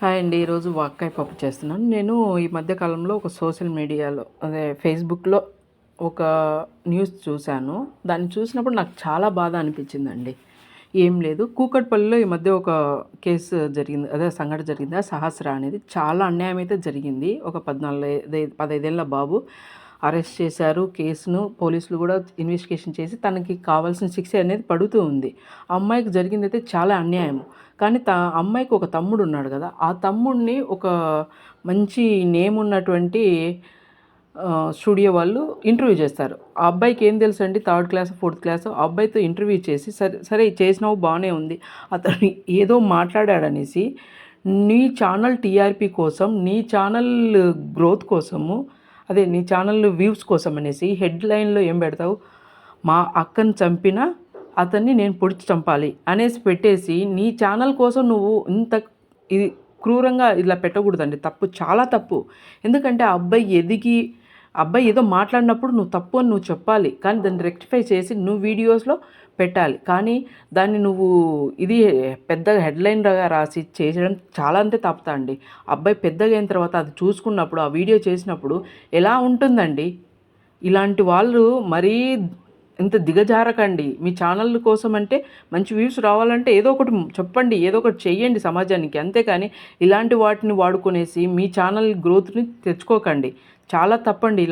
Hi అండి. ఈరోజు వాక్కాయ పప్పు చేస్తున్నాను. నేను ఈ మధ్య కాలంలో ఒక సోషల్ మీడియాలో ఫేస్‌బుక్‌లో ఒక న్యూస్ చూశాను. దాన్ని చూసినప్పుడు నాకు చాలా బాధ అనిపించిందండి. ఏం లేదు, కూకట్పల్లిలో ఈ మధ్య ఒక కేసు జరిగింది. సంఘటన జరిగింది. సహస్ర అనేది చాలా అన్యాయం అయితే జరిగింది. ఒక 15 ఏళ్ల బాబు అరెస్ట్ చేశారు. కేసును పోలీసులు కూడా ఇన్వెస్టిగేషన్ చేసి తనకి కావాల్సిన శిక్ష అనేది పడుతూ ఉంది. ఆ అమ్మాయికి జరిగిందైతే చాలా అన్యాయం. కానీ అమ్మాయికి ఒక తమ్ముడు ఉన్నాడు కదా! ఆ తమ్ముడిని ఒక మంచి నేమ్ ఉన్నటువంటి స్టూడియో వాళ్ళు ఇంటర్వ్యూ చేస్తారు. ఆ అబ్బాయికి ఏం తెలుసండి, థర్డ్ క్లాసో, ఫోర్త్ క్లాసో. ఆ అబ్బాయితో ఇంటర్వ్యూ చేసి సరే చేసినావు బాగానే ఉంది. అతను ఏదో మాట్లాడాడనేసి నీ ఛానల్ టీఆర్పీ కోసం, నీ ఛానల్ గ్రోత్ కోసము, నీ ఛానల్ వ్యూస్ కోసం అనేసి హెడ్లైన్లో ఏం పెడతావు, మా అక్కని చంపిన అతన్ని నేను పొడిచి చంపాలి అనేసి పెట్టేసి నీ ఛానల్ కోసం నువ్వు ఇంత ఇది క్రూరంగా ఇలా పెట్టకూడదండి. తప్పు, చాలా తప్పు. ఎందుకంటే ఆ అబ్బాయి ఏదో మాట్లాడినప్పుడు నువ్వు తప్పు అని నువ్వు చెప్పాలి. కానీ దాన్ని రెక్టిఫై చేసి నువ్వు వీడియోస్లో పెట్టాలి. కానీ దాన్ని నువ్వు ఇది పెద్దగా హెడ్లైన్గా రాసి చేసడం చాలా అంటే తప్పుతా అండి. అబ్బాయి పెద్దగా అయిన తర్వాత అది చూసుకున్నప్పుడు, ఆ వీడియో చేసినప్పుడు ఎలా ఉంటుందండి? ఇలాంటి వాళ్ళు మరీ ఇంత దిగజారకండి. మీ ఛానల్ కోసం అంటే మంచి వ్యూస్ రావాలంటే ఏదో ఒకటి చెప్పండి, ఏదో ఒకటి చెయ్యండి సమాజానికి. అంతేకాని ఇలాంటి వాటిని వాడుకునేసి మీ ఛానల్ గ్రోత్ని తెచ్చుకోకండి. చాలా తప్పండి ఇలాంటి